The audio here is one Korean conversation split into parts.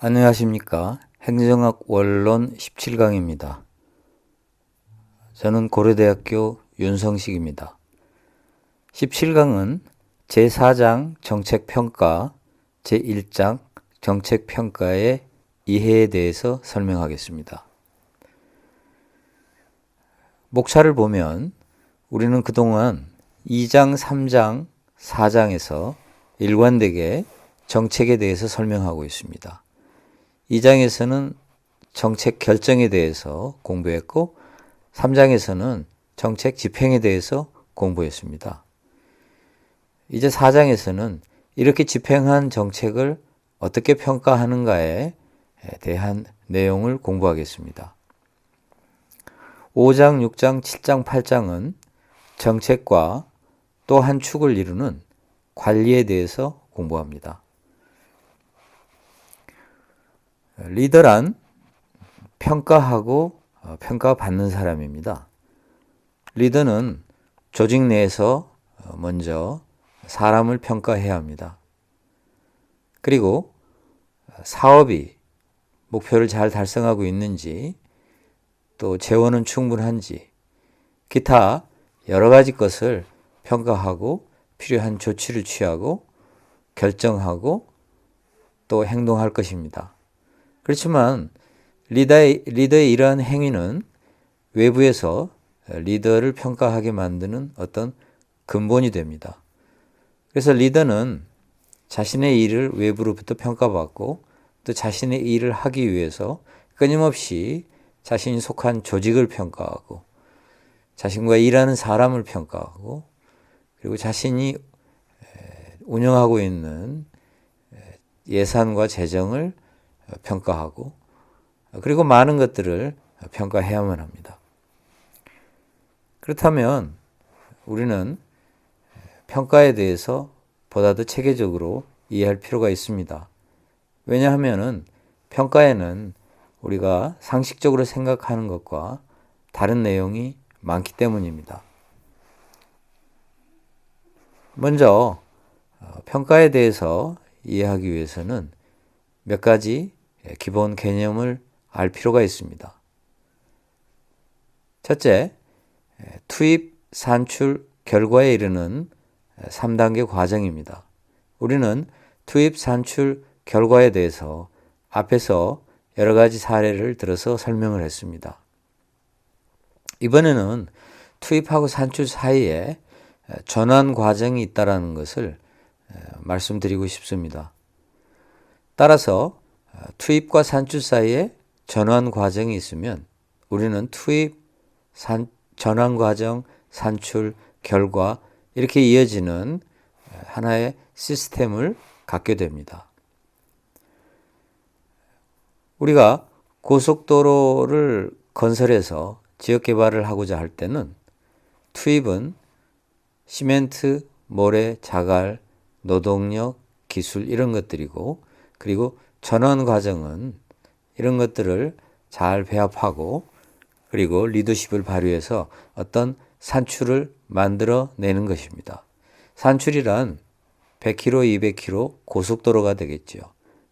안녕하십니까. 행정학 원론 17강입니다. 저는 고려대학교 윤성식입니다. 17강은 제4장 정책평가, 제1장 정책평가의 이해에 대해서 설명하겠습니다. 목차를 보면 우리는 그동안 2장, 3장, 4장에서 일관되게 정책에 대해서 설명하고 있습니다. 2장에서는 정책 결정에 대해서 공부했고 3장에서는 정책 집행에 대해서 공부했습니다. 이제 4장에서는 이렇게 집행한 정책을 어떻게 평가하는가에 대한 내용을 공부하겠습니다. 5장, 6장, 7장, 8장은 정책과 또 한 축을 이루는 관리에 대해서 공부합니다. 리더란 평가하고 평가받는 사람입니다. 리더는 조직 내에서 먼저 사람을 평가해야 합니다. 그리고 사업이 목표를 잘 달성하고 있는지, 또 재원은 충분한지, 기타 여러 가지 것을 평가하고 필요한 조치를 취하고 결정하고 또 행동할 것입니다. 그렇지만 리더의 이러한 행위는 외부에서 리더를 평가하게 만드는 어떤 근본이 됩니다. 그래서 리더는 자신의 일을 외부로부터 평가받고 또 자신의 일을 하기 위해서 끊임없이 자신이 속한 조직을 평가하고 자신과 일하는 사람을 평가하고 그리고 자신이 운영하고 있는 예산과 재정을 평가하고 그리고 많은 것들을 평가해야만 합니다. 그렇다면 우리는 평가에 대해서 보다 더 체계적으로 이해할 필요가 있습니다. 왜냐하면 평가에는 우리가 상식적으로 생각하는 것과 다른 내용이 많기 때문입니다. 먼저 평가에 대해서 이해하기 위해서는 몇 가지 기본 개념을 알 필요가 있습니다. 첫째, 투입, 산출, 결과에 이르는 3단계 과정입니다. 우리는 투입, 산출, 결과에 대해서 앞에서 여러 가지 사례를 들어서 설명을 했습니다. 이번에는 투입하고 산출 사이에 전환 과정이 있다는 것을 말씀드리고 싶습니다. 따라서 투입과 산출 사이에 전환 과정이 있으면 우리는 투입, 전환 과정, 산출, 결과 이렇게 이어지는 하나의 시스템을 갖게 됩니다. 우리가 고속도로를 건설해서 지역 개발을 하고자 할 때는 투입은 시멘트, 모래, 자갈, 노동력, 기술 이런 것들이고 그리고 전환 과정은 이런 것들을 잘 배합하고 그리고 리더십을 발휘해서 어떤 산출을 만들어내는 것입니다. 산출이란 100km, 200km 고속도로가 되겠죠.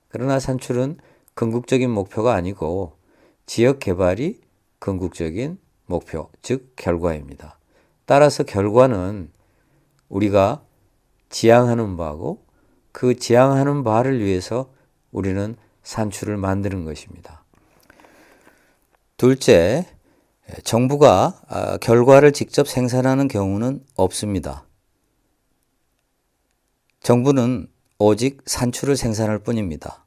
그러나 산출은 궁극적인 목표가 아니고 지역 개발이 궁극적인 목표, 즉 결과입니다. 따라서 결과는 우리가 지향하는 바고 그 지향하는 바를 위해서 우리는 산출을 만드는 것입니다. 둘째, 정부가 결과를 직접 생산하는 경우는 없습니다. 정부는 오직 산출을 생산할 뿐입니다.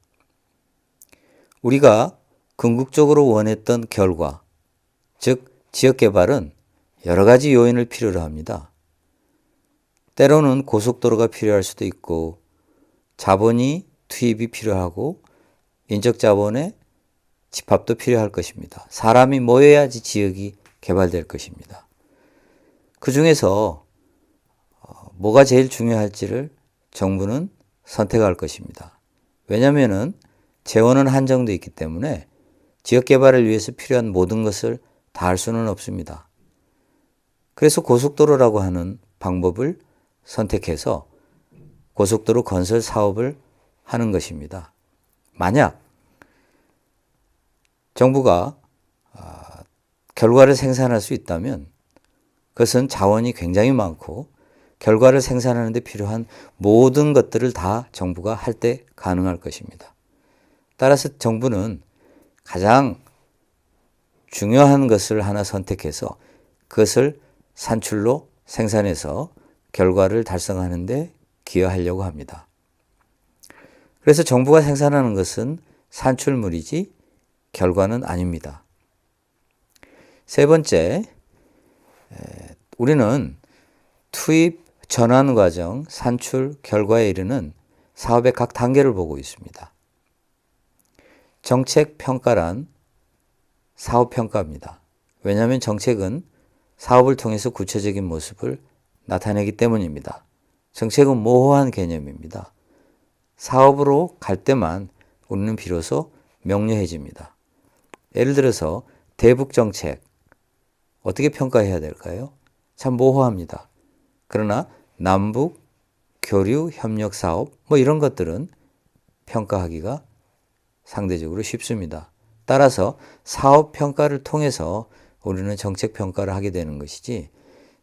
우리가 궁극적으로 원했던 결과, 즉 지역개발은 여러 가지 요인을 필요로 합니다. 때로는 고속도로가 필요할 수도 있고 자본이 투입이 필요하고 인적 자본의 집합도 필요할 것입니다. 사람이 모여야지 지역이 개발될 것입니다. 그 중에서 뭐가 제일 중요할지를 정부는 선택할 것입니다. 왜냐하면 재원은 한정되어 있기 때문에 지역 개발을 위해서 필요한 모든 것을 다 할 수는 없습니다. 그래서 고속도로라고 하는 방법을 선택해서 고속도로 건설 사업을 하는 것입니다. 만약 정부가 결과를 생산할 수 있다면 그것은 자원이 굉장히 많고 결과를 생산하는 데 필요한 모든 것들을 다 정부가 할 때 가능할 것입니다. 따라서 정부는 가장 중요한 것을 하나 선택해서 그것을 산출로 생산해서 결과를 달성하는 데 기여하려고 합니다. 그래서 정부가 생산하는 것은 산출물이지 결과는 아닙니다. 세 번째, 우리는 투입, 전환 과정, 산출, 결과에 이르는 사업의 각 단계를 보고 있습니다. 정책 평가란 사업 평가입니다. 왜냐하면 정책은 사업을 통해서 구체적인 모습을 나타내기 때문입니다. 정책은 모호한 개념입니다. 사업으로 갈 때만 우리는 비로소 명료해집니다. 예를 들어서 대북 정책 어떻게 평가해야 될까요? 참 모호합니다. 그러나 남북 교류 협력 사업 이런 것들은 평가하기가 상대적으로 쉽습니다. 따라서 사업 평가를 통해서 우리는 정책 평가를 하게 되는 것이지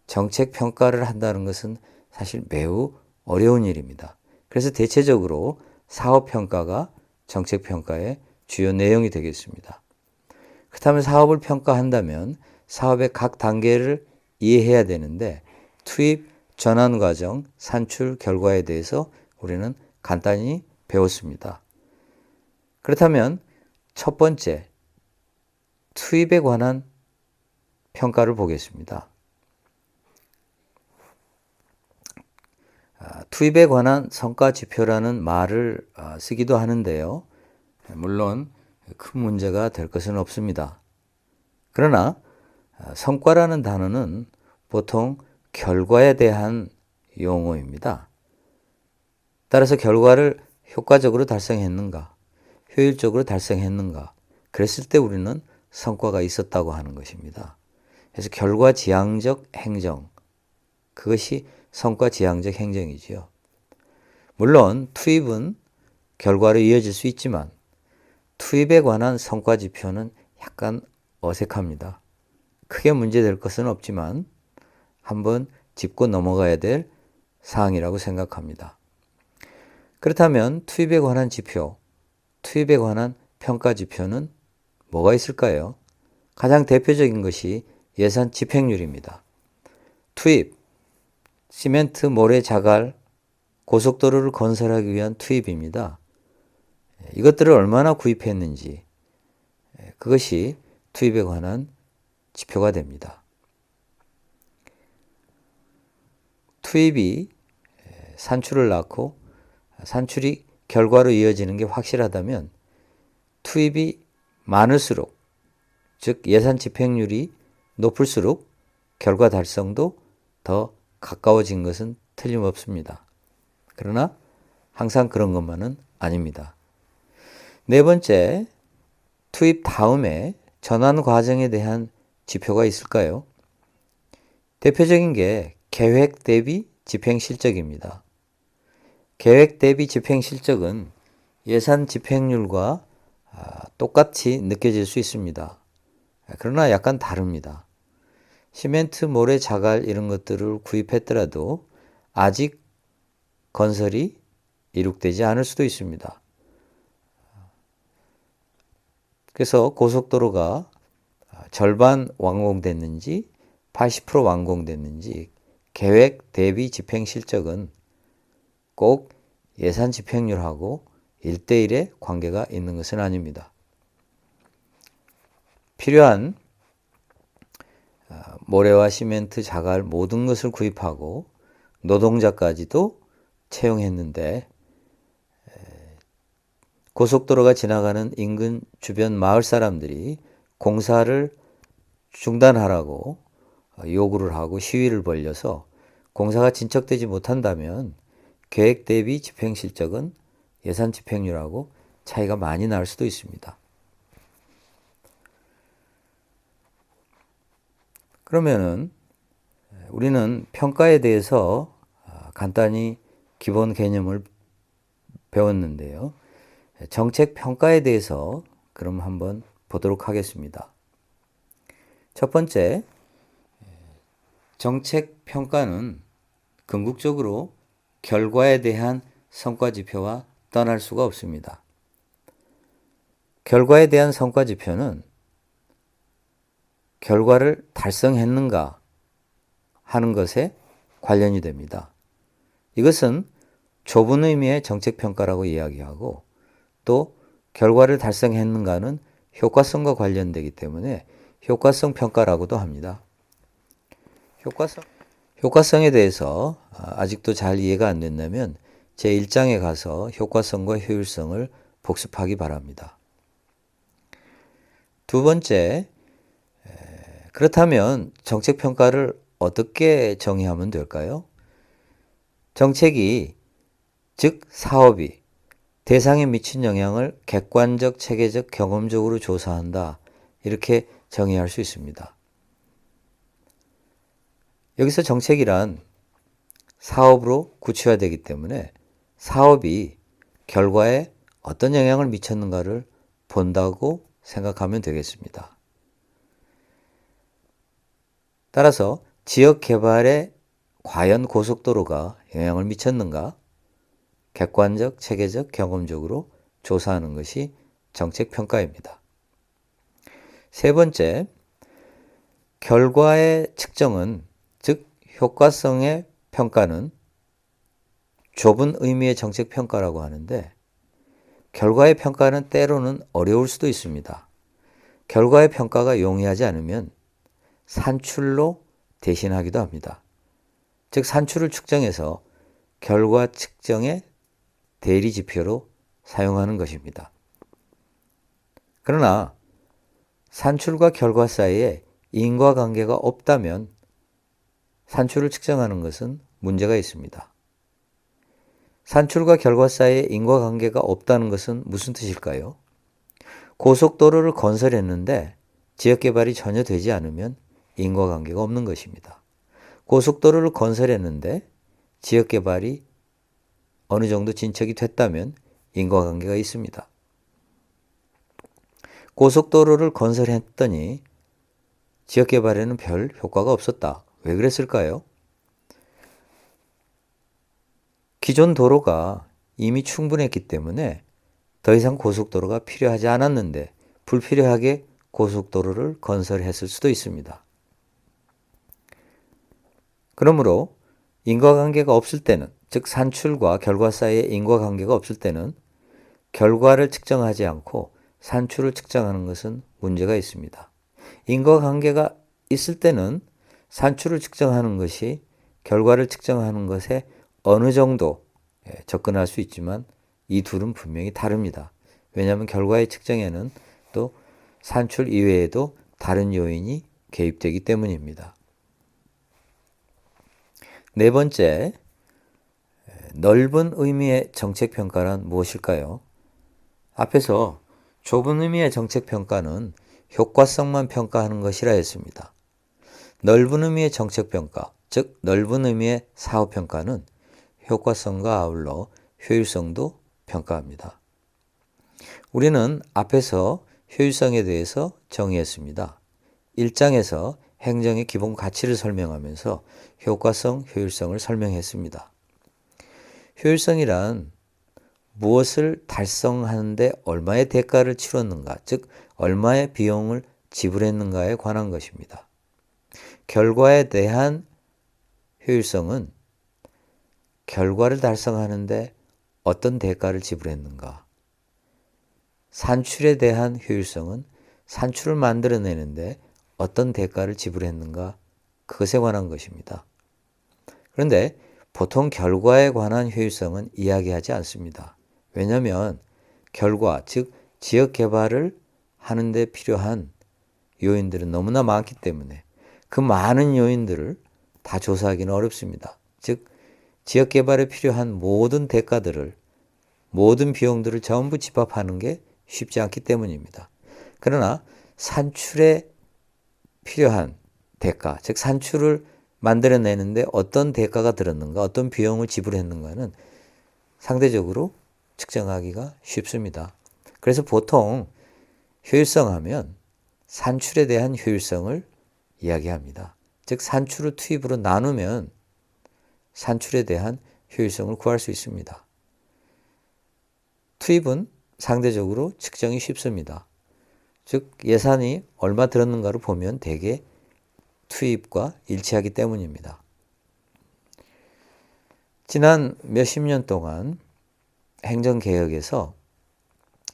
정책 평가를 한다는 것은 사실 매우 어려운 일입니다. 그래서 대체적으로 사업 평가가 정책 평가의 주요 내용이 되겠습니다. 그렇다면 사업을 평가한다면 사업의 각 단계를 이해해야 되는데 투입, 전환 과정, 산출, 결과에 대해서 우리는 간단히 배웠습니다. 그렇다면 첫 번째, 투입에 관한 평가를 보겠습니다. 투입에 관한 성과 지표라는 말을 쓰기도 하는데요. 물론 큰 문제가 될 것은 없습니다. 그러나 성과라는 단어는 보통 결과에 대한 용어입니다. 따라서 결과를 효과적으로 달성했는가, 효율적으로 달성했는가, 그랬을 때 우리는 성과가 있었다고 하는 것입니다. 그래서 결과지향적 행정, 그것이 성과지향적 행정이지요. 물론 투입은 결과로 이어질 수 있지만 투입에 관한 성과 지표는 약간 어색합니다. 크게 문제될 것은 없지만 한번 짚고 넘어가야 될 사항이라고 생각합니다. 그렇다면 투입에 관한 지표, 투입에 관한 평가 지표는 뭐가 있을까요? 가장 대표적인 것이 예산 집행률입니다. 투입, 시멘트, 모래, 자갈, 고속도로를 건설하기 위한 투입입니다. 이것들을 얼마나 구입했는지 그것이 투입에 관한 지표가 됩니다. 투입이 산출을 낳고 산출이 결과로 이어지는 게 확실하다면 투입이 많을수록 즉 예산 집행률이 높을수록 결과 달성도 더 가까워진 것은 틀림없습니다. 그러나 항상 그런 것만은 아닙니다. 네 번째, 투입 다음에 전환 과정에 대한 지표가 있을까요? 대표적인 게 계획 대비 집행 실적입니다. 계획 대비 집행 실적은 예산 집행률과 똑같이 느껴질 수 있습니다. 그러나 약간 다릅니다. 시멘트, 모래, 자갈 이런 것들을 구입했더라도 아직 건설이 이룩되지 않을 수도 있습니다. 그래서 고속도로가 절반 완공됐는지 80% 완공됐는지 계획 대비 집행 실적은 꼭 예산 집행률하고 1대1의 관계가 있는 것은 아닙니다. 필요한 모래와 시멘트, 자갈 모든 것을 구입하고 노동자까지도 채용했는데 고속도로가 지나가는 인근 주변 마을 사람들이 공사를 중단하라고 요구를 하고 시위를 벌여서 공사가 진척되지 못한다면 계획 대비 집행 실적은 예산 집행률하고 차이가 많이 날 수도 있습니다. 그러면은 우리는 평가에 대해서 간단히 기본 개념을 배웠는데요. 정책 평가에 대해서 그럼 한번 보도록 하겠습니다. 첫 번째, 정책 평가는 궁극적으로 결과에 대한 성과지표와 떠날 수가 없습니다. 결과에 대한 성과지표는 결과를 달성했는가 하는 것에 관련이 됩니다. 이것은 좁은 의미의 정책평가라고 이야기하고 또 결과를 달성했는가는 효과성과 관련되기 때문에 효과성 평가라고도 합니다. 효과성에 대해서 아직도 잘 이해가 안 된다면 제1장에 가서 효과성과 효율성을 복습하기 바랍니다. 두 번째, 그렇다면 정책평가를 어떻게 정의하면 될까요? 정책이, 즉 사업이 대상에 미친 영향을 객관적, 체계적, 경험적으로 조사한다. 이렇게 정의할 수 있습니다. 여기서 정책이란 사업으로 구체화되기 때문에 사업이 결과에 어떤 영향을 미쳤는가를 본다고 생각하면 되겠습니다. 따라서 지역 개발에 과연 고속도로가 영향을 미쳤는가? 객관적, 체계적, 경험적으로 조사하는 것이 정책평가입니다. 세 번째, 결과의 측정은, 즉 효과성의 평가는 좁은 의미의 정책평가라고 하는데 결과의 평가는 때로는 어려울 수도 있습니다. 결과의 평가가 용이하지 않으면 산출로 대신하기도 합니다. 즉 산출을 측정해서 결과 측정의 대리지표로 사용하는 것입니다. 그러나 산출과 결과 사이에 인과관계가 없다면 산출을 측정하는 것은 문제가 있습니다. 산출과 결과 사이에 인과관계가 없다는 것은 무슨 뜻일까요? 고속도로를 건설했는데 지역개발이 전혀 되지 않으면 인과관계가 없는 것입니다. 고속도로를 건설했는데 지역개발이 어느 정도 진척이 됐다면 인과관계가 있습니다. 고속도로를 건설했더니 지역개발에는 별 효과가 없었다. 왜 그랬을까요? 기존 도로가 이미 충분했기 때문에 더 이상 고속도로가 필요하지 않았는데 불필요하게 고속도로를 건설했을 수도 있습니다. 그러므로 인과관계가 없을 때는, 즉 산출과 결과 사이에 인과관계가 없을 때는 결과를 측정하지 않고 산출을 측정하는 것은 문제가 있습니다. 인과관계가 있을 때는 산출을 측정하는 것이 결과를 측정하는 것에 어느 정도 접근할 수 있지만 이 둘은 분명히 다릅니다. 왜냐하면 결과의 측정에는 또 산출 이외에도 다른 요인이 개입되기 때문입니다. 네 번째, 넓은 의미의 정책평가란 무엇일까요? 앞에서 좁은 의미의 정책평가는 효과성만 평가하는 것이라 했습니다. 넓은 의미의 정책평가, 즉 넓은 의미의 사업평가는 효과성과 아울러 효율성도 평가합니다. 우리는 앞에서 효율성에 대해서 정의했습니다. 1장에서 행정의 기본 가치를 설명하면서 효과성, 효율성을 설명했습니다. 효율성이란 무엇을 달성하는데 얼마의 대가를 치렀는가, 즉 얼마의 비용을 지불했는가에 관한 것입니다. 결과에 대한 효율성은 결과를 달성하는데 어떤 대가를 지불했는가. 산출에 대한 효율성은 산출을 만들어내는데 어떤 대가를 지불했는가, 그것에 관한 것입니다. 그런데 보통 결과에 관한 효율성은 이야기하지 않습니다. 왜냐하면 결과, 즉 지역 개발을 하는데 필요한 요인들은 너무나 많기 때문에 그 많은 요인들을 다 조사하기는 어렵습니다. 즉 지역 개발에 필요한 모든 대가들을, 모든 비용들을 전부 집합하는 게 쉽지 않기 때문입니다. 그러나 산출에 필요한 대가, 즉 산출을 만들어내는데 어떤 대가가 들었는가, 어떤 비용을 지불했는가는 상대적으로 측정하기가 쉽습니다. 그래서 보통 효율성하면 산출에 대한 효율성을 이야기합니다. 즉 산출을 투입으로 나누면 산출에 대한 효율성을 구할 수 있습니다. 투입은 상대적으로 측정이 쉽습니다. 즉 예산이 얼마 들었는가를 보면 대개 투입과 일치하기 때문입니다. 지난 몇십 년 동안 행정개혁에서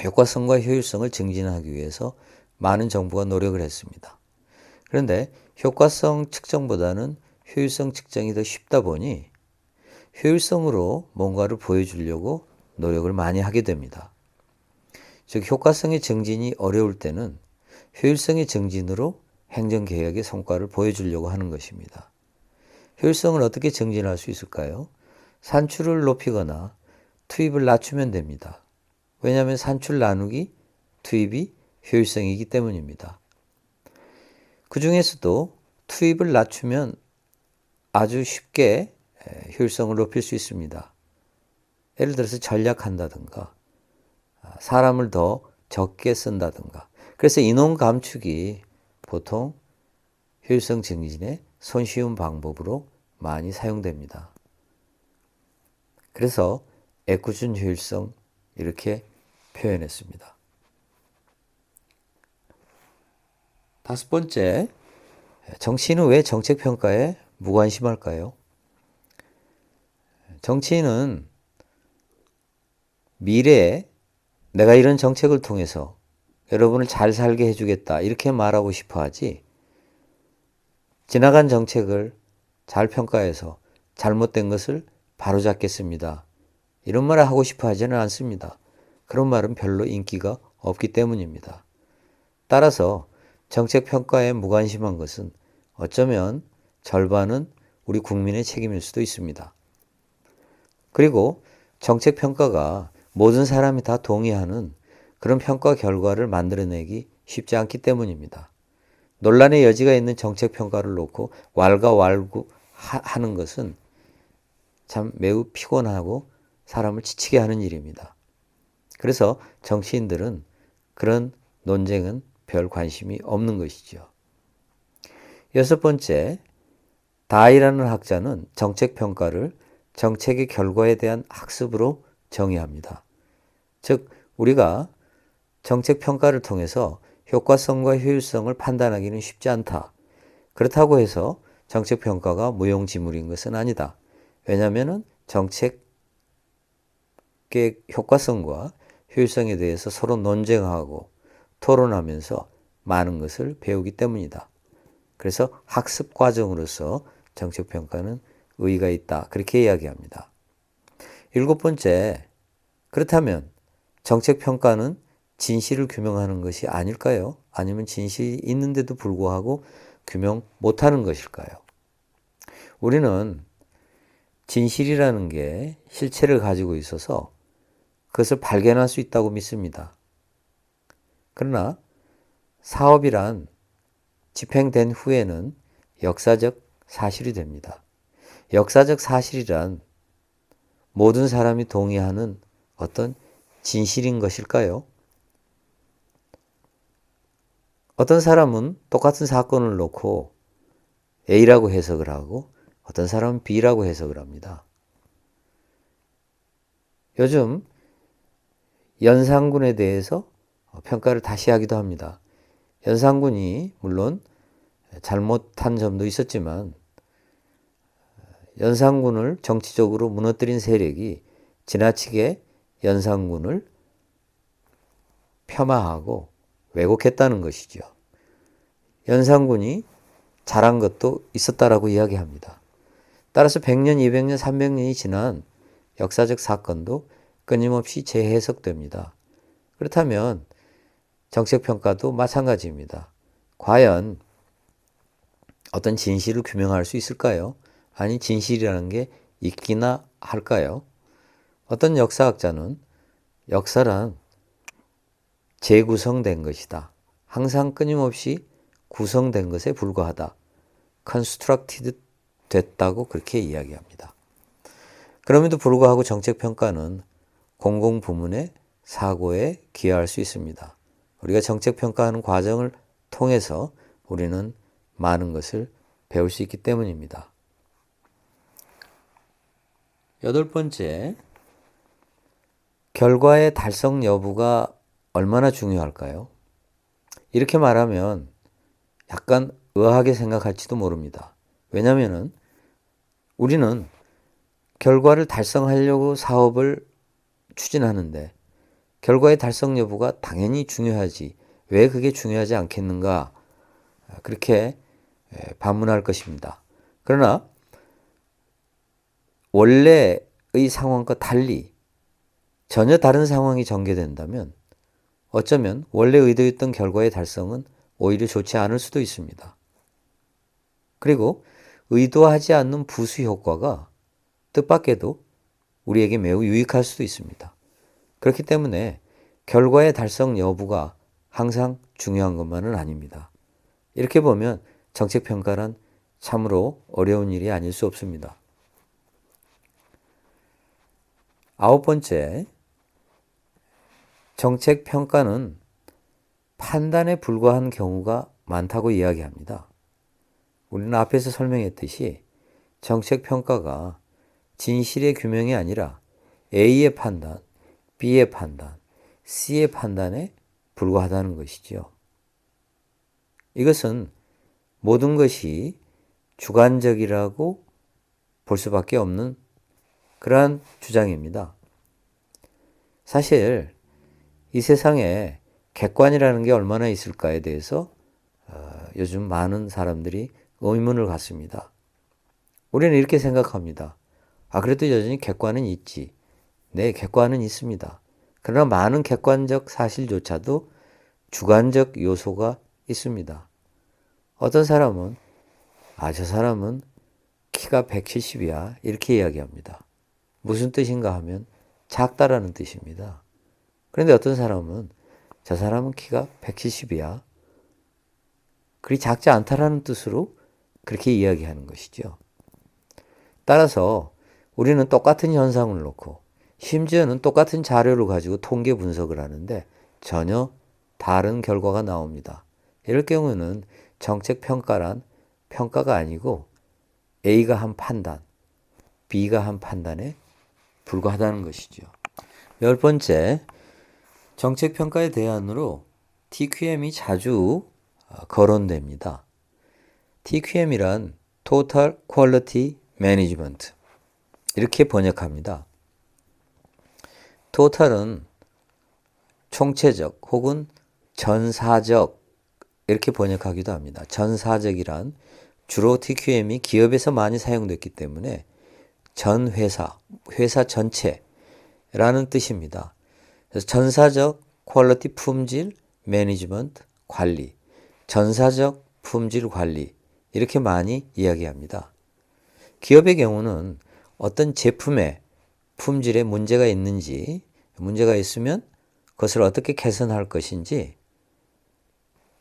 효과성과 효율성을 증진하기 위해서 많은 정부가 노력을 했습니다. 그런데 효과성 측정보다는 효율성 측정이 더 쉽다 보니 효율성으로 뭔가를 보여주려고 노력을 많이 하게 됩니다. 즉 효과성의 증진이 어려울 때는 효율성의 증진으로 행정개혁의 성과를 보여주려고 하는 것입니다. 효율성을 어떻게 증진할 수 있을까요? 산출을 높이거나 투입을 낮추면 됩니다. 왜냐하면 산출 나누기, 투입이 효율성이기 때문입니다. 그 중에서도 투입을 낮추면 아주 쉽게 효율성을 높일 수 있습니다. 예를 들어서 전략한다든가 사람을 더 적게 쓴다든가. 그래서 인원 감축이 보통 효율성 증진의 손쉬운 방법으로 많이 사용됩니다. 그래서 애꿎은 효율성 이렇게 표현했습니다. 다섯 번째, 정치인은 왜 정책평가에 무관심할까요? 정치인은 미래에 내가 이런 정책을 통해서 여러분을 잘 살게 해주겠다 이렇게 말하고 싶어 하지 지나간 정책을 잘 평가해서 잘못된 것을 바로잡겠습니다. 이런 말을 하고 싶어 하지는 않습니다. 그런 말은 별로 인기가 없기 때문입니다. 따라서 정책 평가에 무관심한 것은 어쩌면 절반은 우리 국민의 책임일 수도 있습니다. 그리고 정책 평가가 모든 사람이 다 동의하는 그런 평가 결과를 만들어내기 쉽지 않기 때문입니다. 논란의 여지가 있는 정책 평가를 놓고 왈가왈부하는 것은 참 매우 피곤하고 사람을 지치게 하는 일입니다. 그래서 정치인들은 그런 논쟁은 별 관심이 없는 것이죠. 여섯 번째, 다이라는 학자는 정책평가를 정책의 결과에 대한 학습으로 정의합니다. 즉 우리가 정책평가를 통해서 효과성과 효율성을 판단하기는 쉽지 않다. 그렇다고 해서 정책평가가 무용지물인 것은 아니다. 왜냐하면 정책의 효과성과 효율성에 대해서 서로 논쟁하고 토론하면서 많은 것을 배우기 때문이다. 그래서 학습 과정으로서 정책평가는 의의가 있다. 그렇게 이야기합니다. 일곱 번째, 그렇다면 정책평가는 진실을 규명하는 것이 아닐까요? 아니면 진실이 있는데도 불구하고 규명 못하는 것일까요? 우리는 진실이라는 게 실체를 가지고 있어서 그것을 발견할 수 있다고 믿습니다. 그러나 사업이란 집행된 후에는 역사적 사실이 됩니다. 역사적 사실이란 모든 사람이 동의하는 어떤 진실인 것일까요? 어떤 사람은 똑같은 사건을 놓고 A라고 해석을 하고 어떤 사람은 B라고 해석을 합니다. 요즘 연산군에 대해서 평가를 다시 하기도 합니다. 연산군이 물론 잘못한 점도 있었지만 연산군을 정치적으로 무너뜨린 세력이 지나치게 연산군을 폄하하고 왜곡했다는 것이죠. 연산군이 잘한 것도 있었다라고 이야기합니다. 따라서 100년, 200년, 300년이 지난 역사적 사건도 끊임없이 재해석됩니다. 그렇다면 정책평가도 마찬가지입니다. 과연 어떤 진실을 규명할 수 있을까요? 아니 진실이라는 게 있기나 할까요? 어떤 역사학자는 역사란 재구성된 것이다. 항상 끊임없이 구성된 것에 불과하다. constructed 됐다고 그렇게 이야기합니다. 그럼에도 불구하고 정책평가는 공공부문의 사고에 기여할 수 있습니다. 우리가 정책평가하는 과정을 통해서 우리는 많은 것을 배울 수 있기 때문입니다. 여덟 번째, 결과의 달성 여부가 얼마나 중요할까요? 이렇게 말하면 약간 의아하게 생각할지도 모릅니다. 왜냐하면 우리는 결과를 달성하려고 사업을 추진하는데 결과의 달성 여부가 당연히 중요하지. 왜 그게 중요하지 않겠는가? 그렇게 반문할 것입니다. 그러나 원래의 상황과 달리 전혀 다른 상황이 전개된다면 어쩌면 원래 의도했던 결과의 달성은 오히려 좋지 않을 수도 있습니다. 그리고 의도하지 않는 부수 효과가 뜻밖에도 우리에게 매우 유익할 수도 있습니다. 그렇기 때문에 결과의 달성 여부가 항상 중요한 것만은 아닙니다. 이렇게 보면 정책평가란 참으로 어려운 일이 아닐 수 없습니다. 아홉 번째, 정책평가는 판단에 불과한 경우가 많다고 이야기합니다. 우리는 앞에서 설명했듯이 정책평가가 진실의 규명이 아니라 A의 판단, B의 판단, C의 판단에 불과하다는 것이죠. 이것은 모든 것이 주관적이라고 볼 수밖에 없는 그러한 주장입니다. 사실 이 세상에 객관이라는 게 얼마나 있을까에 대해서 요즘 많은 사람들이 의문을 갖습니다. 우리는 이렇게 생각합니다. 그래도 여전히 객관은 있지. 네, 객관은 있습니다. 그러나 많은 객관적 사실조차도 주관적 요소가 있습니다. 어떤 사람은 저 사람은 키가 170이야 이렇게 이야기합니다. 무슨 뜻인가 하면 작다라는 뜻입니다. 그런데 어떤 사람은 저 사람은 키가 170이야. 그리 작지 않다라는 뜻으로 그렇게 이야기하는 것이죠. 따라서 우리는 똑같은 현상을 놓고 심지어는 똑같은 자료를 가지고 통계 분석을 하는데 전혀 다른 결과가 나옵니다. 이럴 경우는 정책 평가란 평가가 아니고 A가 한 판단, B가 한 판단에 불과하다는 것이죠. 열 번째, 정책 평가의 대안으로 TQM이 자주 거론됩니다. TQM이란 Total Quality Management 이렇게 번역합니다. Total은 총체적 혹은 전사적 이렇게 번역하기도 합니다. 전사적이란 주로 TQM이 기업에서 많이 사용됐기 때문에 전 회사, 회사 전체라는 뜻입니다. 그래서 전사적 퀄리티 품질 매니지먼트 관리, 전사적 품질 관리 이렇게 많이 이야기합니다. 기업의 경우는 어떤 제품의 품질에 문제가 있는지, 문제가 있으면 그것을 어떻게 개선할 것인지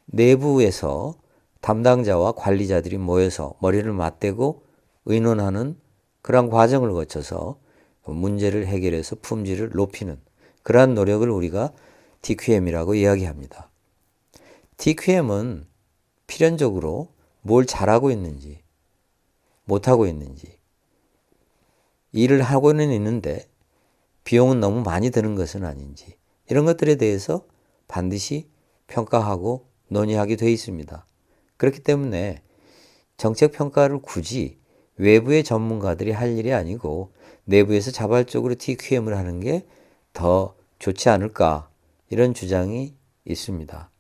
내부에서 담당자와 관리자들이 모여서 머리를 맞대고 의논하는 그런 과정을 거쳐서 문제를 해결해서 품질을 높이는 그러한 노력을 우리가 TQM이라고 이야기합니다. TQM은 필연적으로 뭘 잘하고 있는지, 못하고 있는지, 일을 하고는 있는데 비용은 너무 많이 드는 것은 아닌지 이런 것들에 대해서 반드시 평가하고 논의하게 되어 있습니다. 그렇기 때문에 정책평가를 굳이 외부의 전문가들이 할 일이 아니고 내부에서 자발적으로 TQM을 하는 게 더 좋지 않을까 이런 주장이 있습니다.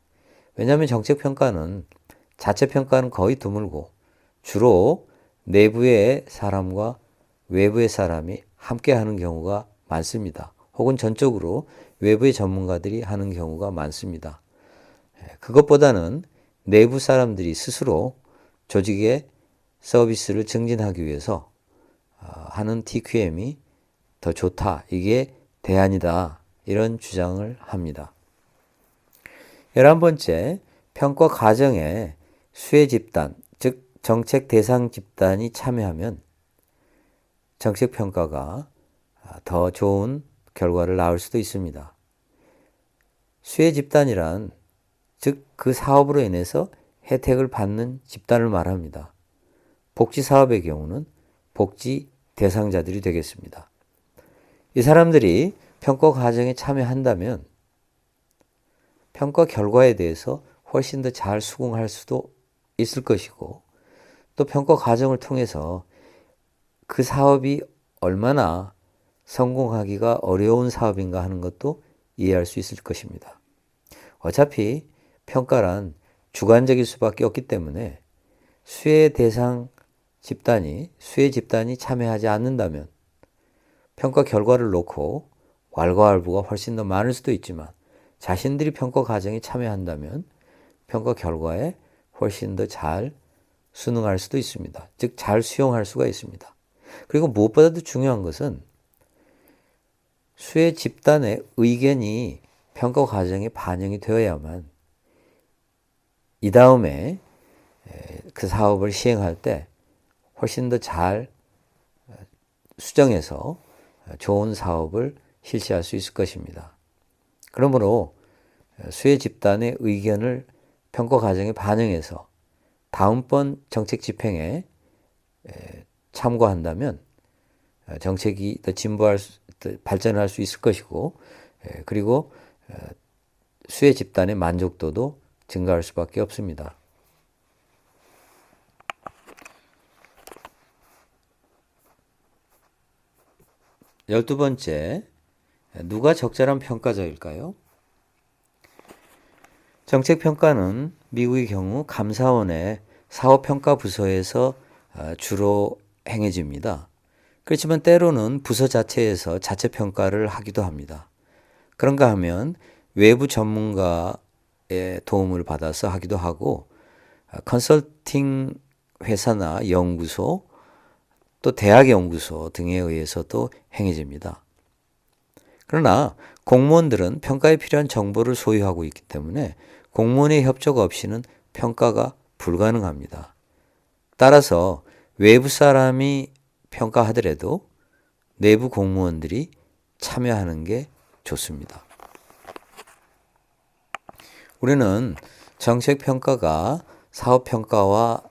왜냐하면 정책평가는 자체평가는 거의 드물고 주로 내부의 사람과 외부의 사람이 함께 하는 경우가 많습니다. 혹은 전적으로 외부의 전문가들이 하는 경우가 많습니다. 그것보다는 내부 사람들이 스스로 조직의 서비스를 증진하기 위해서 하는 TQM이 더 좋다. 이게 대안이다. 이런 주장을 합니다. 11번째, 평가 과정에 수혜 집단, 즉 정책 대상 집단이 참여하면 정책 평가가 더 좋은 결과를 낳을 수도 있습니다. 수혜 집단이란 즉 그 사업으로 인해서 혜택을 받는 집단을 말합니다. 복지 사업의 경우는 복지 대상자들이 되겠습니다. 이 사람들이 평가 과정에 참여한다면 평가 결과에 대해서 훨씬 더 잘 수긍할 수도 있을 것이고, 또 평가 과정을 통해서 그 사업이 얼마나 성공하기가 어려운 사업인가 하는 것도 이해할 수 있을 것입니다. 어차피 평가란 주관적일 수밖에 없기 때문에 수혜 집단이 참여하지 않는다면 평가 결과를 놓고 왈가왈부가 훨씬 더 많을 수도 있지만, 자신들이 평가 과정에 참여한다면 평가 결과에 훨씬 더 잘 수능할 수도 있습니다. 즉 잘 수용할 수가 있습니다. 그리고 무엇보다도 중요한 것은 수혜 집단의 의견이 평가 과정에 반영이 되어야만 이 다음에 그 사업을 시행할 때 훨씬 더 잘 수정해서 좋은 사업을 실시할 수 있을 것입니다. 그러므로 수혜 집단의 의견을 평가 과정에 반영해서 다음번 정책 집행에 참고한다면 정책이 더 발전할 수 있을 것이고, 그리고 수혜 집단의 만족도도 증가할 수밖에 없습니다. 12번째, 누가 적절한 평가자일까요? 정책평가는 미국의 경우 감사원의 사업평가 부서에서 주로 행해집니다. 그렇지만 때로는 부서 자체에서 자체평가를 하기도 합니다. 그런가 하면 외부 전문가의 도움을 받아서 하기도 하고, 컨설팅 회사나 연구소, 또 대학 연구소 등에 의해서도 행해집니다. 그러나 공무원들은 평가에 필요한 정보를 소유하고 있기 때문에 공무원의 협조 없이는 평가가 불가능합니다. 따라서 외부 사람이 평가하더라도 내부 공무원들이 참여하는 게 좋습니다. 우리는 정책평가가 사업평가와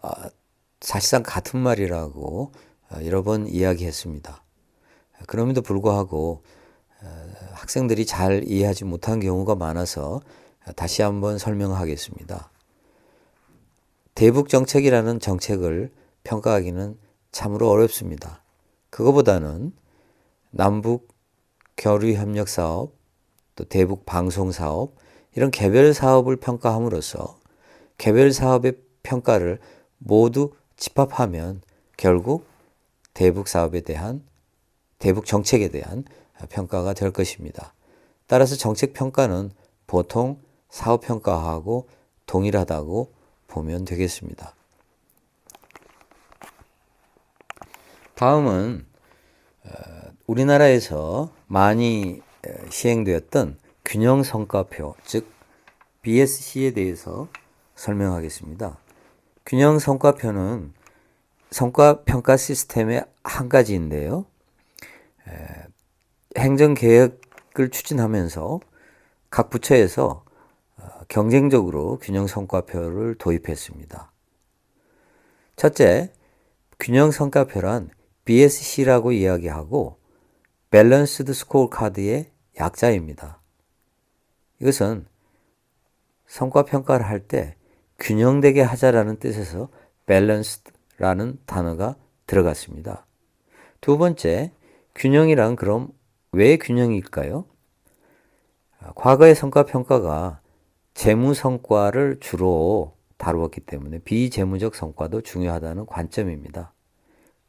사실상 같은 말이라고 여러 번 이야기했습니다. 그럼에도 불구하고 학생들이 잘 이해하지 못한 경우가 많아서 다시 한번 설명하겠습니다. 대북정책이라는 정책을 평가하기는 참으로 어렵습니다. 그거보다는 남북 교류협력사업, 또 대북방송사업, 이런 개별 사업을 평가함으로써 개별 사업의 평가를 모두 집합하면 결국 대북 정책에 대한 평가가 될 것입니다. 따라서 정책 평가는 보통 사업 평가하고 동일하다고 보면 되겠습니다. 다음은 우리나라에서 많이 시행되었던 균형 성과표, 즉 BSC에 대해서 설명하겠습니다. 균형 성과표는 성과평가 시스템의 한 가지인데요. 행정개혁을 추진하면서 각 부처에서 경쟁적으로 균형 성과표를 도입했습니다. 첫째, 균형 성과표란 BSC라고 이야기하고 밸런스드 스코어카드의 약자입니다. 이것은 성과평가를 할 때 균형되게 하자라는 뜻에서 밸런스드라는 단어가 들어갔습니다. 두 번째, 균형이란 그럼 왜 균형일까요? 과거의 성과평가가 재무 성과를 주로 다루었기 때문에 비재무적 성과도 중요하다는 관점입니다.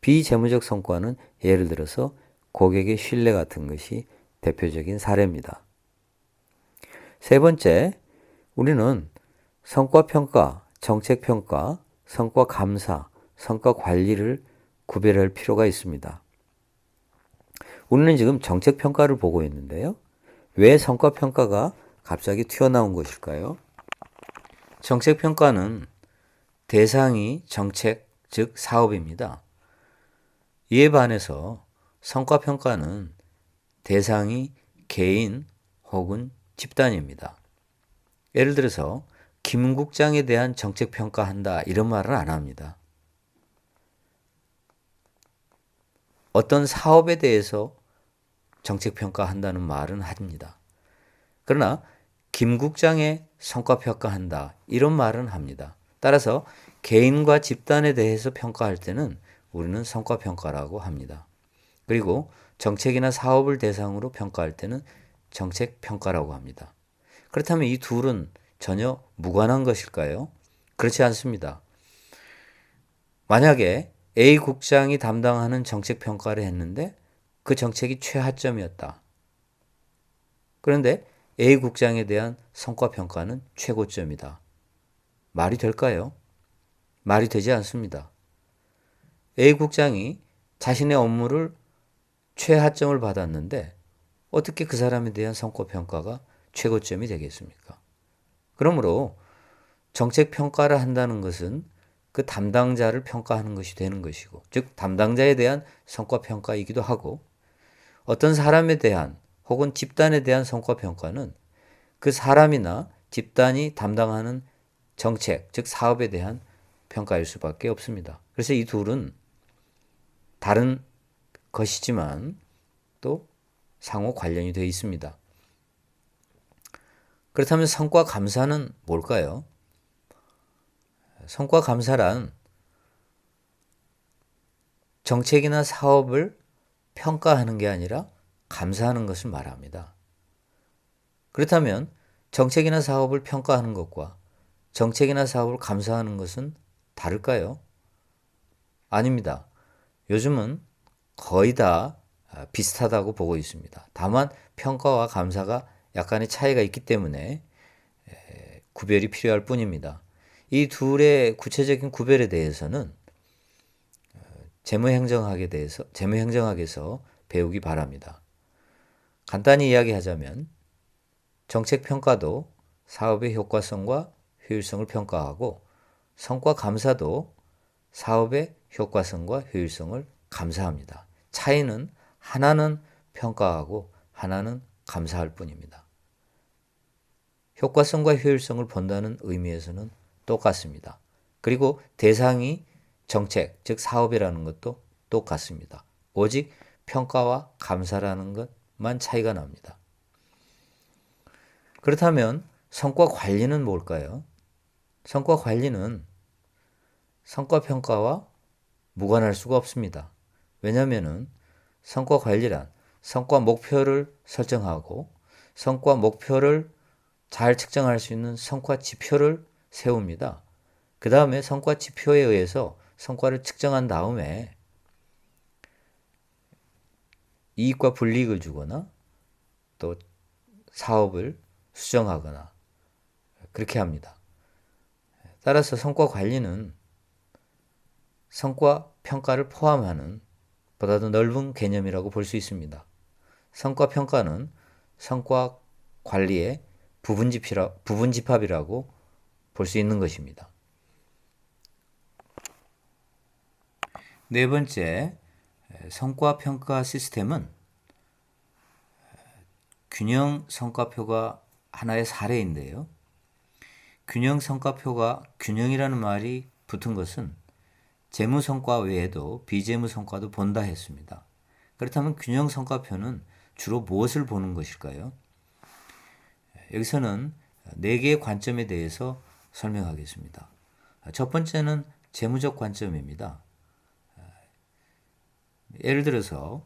비재무적 성과는 예를 들어서 고객의 신뢰 같은 것이 대표적인 사례입니다. 세 번째, 우리는 성과평가, 정책평가, 성과감사, 성과관리를 구별할 필요가 있습니다. 우리는 지금 정책평가를 보고 있는데요. 왜 성과평가가 갑자기 튀어나온 것일까요? 정책평가는 대상이 정책, 즉 사업입니다. 이에 반해서 성과평가는 대상이 개인 혹은 집단입니다. 예를 들어서 김 국장에 대한 정책 평가한다 이런 말은 안 합니다. 어떤 사업에 대해서 정책 평가한다는 말은 합니다. 그러나 김 국장의 성과 평가한다 이런 말은 합니다. 따라서 개인과 집단에 대해서 평가할 때는 우리는 성과 평가라고 합니다. 그리고 정책이나 사업을 대상으로 평가할 때는 정책 평가라고 합니다. 그렇다면 이 둘은 전혀 무관한 것일까요? 그렇지 않습니다. 만약에 A 국장이 담당하는 정책 평가를 했는데 그 정책이 최하점이었다. 그런데 A 국장에 대한 성과 평가는 최고점이다. 말이 될까요? 말이 되지 않습니다. A 국장이 자신의 업무를 최하점을 받았는데 어떻게 그 사람에 대한 성과 평가가 최고점이 되겠습니까? 그러므로 정책 평가를 한다는 것은 그 담당자를 평가하는 것이 되는 것이고, 즉 담당자에 대한 성과 평가이기도 하고, 어떤 사람에 대한 혹은 집단에 대한 성과 평가는 그 사람이나 집단이 담당하는 정책, 즉 사업에 대한 평가일 수밖에 없습니다. 그래서 이 둘은 다른 것이지만 또 상호 관련이 되어 있습니다. 그렇다면 성과 감사는 뭘까요? 성과 감사란 정책이나 사업을 평가하는 게 아니라 감사하는 것을 말합니다. 그렇다면 정책이나 사업을 평가하는 것과 정책이나 사업을 감사하는 것은 다를까요? 아닙니다. 요즘은 거의 다 비슷하다고 보고 있습니다. 다만 평가와 감사가 약간의 차이가 있기 때문에 구별이 필요할 뿐입니다. 이 둘의 구체적인 구별에 대해서는 재무행정학에서 배우기 바랍니다. 간단히 이야기하자면 정책 평가도 사업의 효과성과 효율성을 평가하고 성과 감사도 사업의 효과성과 효율성을 감사합니다. 차이는 하나는 평가하고 하나는 감사할 뿐입니다. 효과성과 효율성을 본다는 의미에서는 똑같습니다. 그리고 대상이 정책, 즉 사업이라는 것도 똑같습니다. 오직 평가와 감사라는 것만 차이가 납니다. 그렇다면 성과 관리는 뭘까요? 성과 관리는 성과 평가와 무관할 수가 없습니다. 왜냐하면 성과 관리란 성과 목표를 설정하고 성과 목표를 잘 측정할 수 있는 성과 지표를 세웁니다. 그 다음에 성과 지표에 의해서 성과를 측정한 다음에 이익과 불이익을 주거나 또 사업을 수정하거나 그렇게 합니다. 따라서 성과 관리는 성과 평가를 포함하는 보다 더 넓은 개념이라고 볼 수 있습니다. 성과 평가는 성과 관리의 부분집합이라고 볼 수 있는 것입니다. 네 번째, 성과 평가 시스템은 균형 성과표가 하나의 사례인데요. 균형 성과표가 균형이라는 말이 붙은 것은 재무 성과 외에도 비재무 성과도 본다 했습니다. 그렇다면 균형 성과표는 주로 무엇을 보는 것일까요? 여기서는 4개의 관점에 대해서 설명하겠습니다. 첫 번째는 재무적 관점입니다. 예를 들어서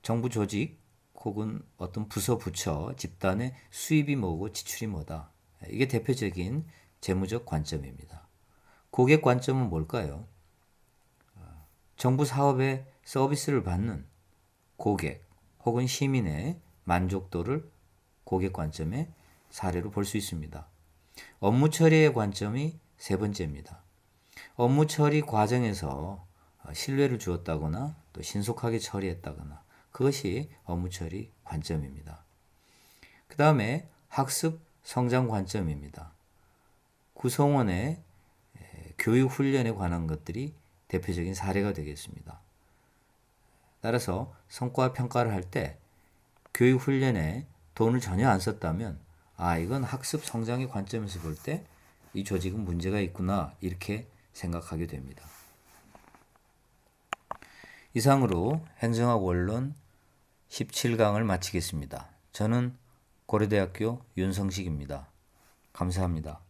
정부 조직 혹은 어떤 부서 부처 집단의 수입이 뭐고 지출이 뭐다. 이게 대표적인 재무적 관점입니다. 고객 관점은 뭘까요? 정부 사업에 서비스를 받는 고객 혹은 시민의 만족도를 고객 관점의 사례로 볼 수 있습니다. 업무 처리의 관점이 세 번째입니다. 업무 처리 과정에서 신뢰를 주었다거나 또 신속하게 처리했다거나 그것이 업무 처리 관점입니다. 그 다음에 학습 성장 관점입니다. 구성원의 교육 훈련에 관한 것들이 대표적인 사례가 되겠습니다. 따라서 성과 평가를 할 때 교육 훈련에 돈을 전혀 안 썼다면 이건 학습 성장의 관점에서 볼 때 이 조직은 문제가 있구나 이렇게 생각하게 됩니다. 이상으로 행정학 원론 17강을 마치겠습니다. 저는 고려대학교 윤성식입니다. 감사합니다.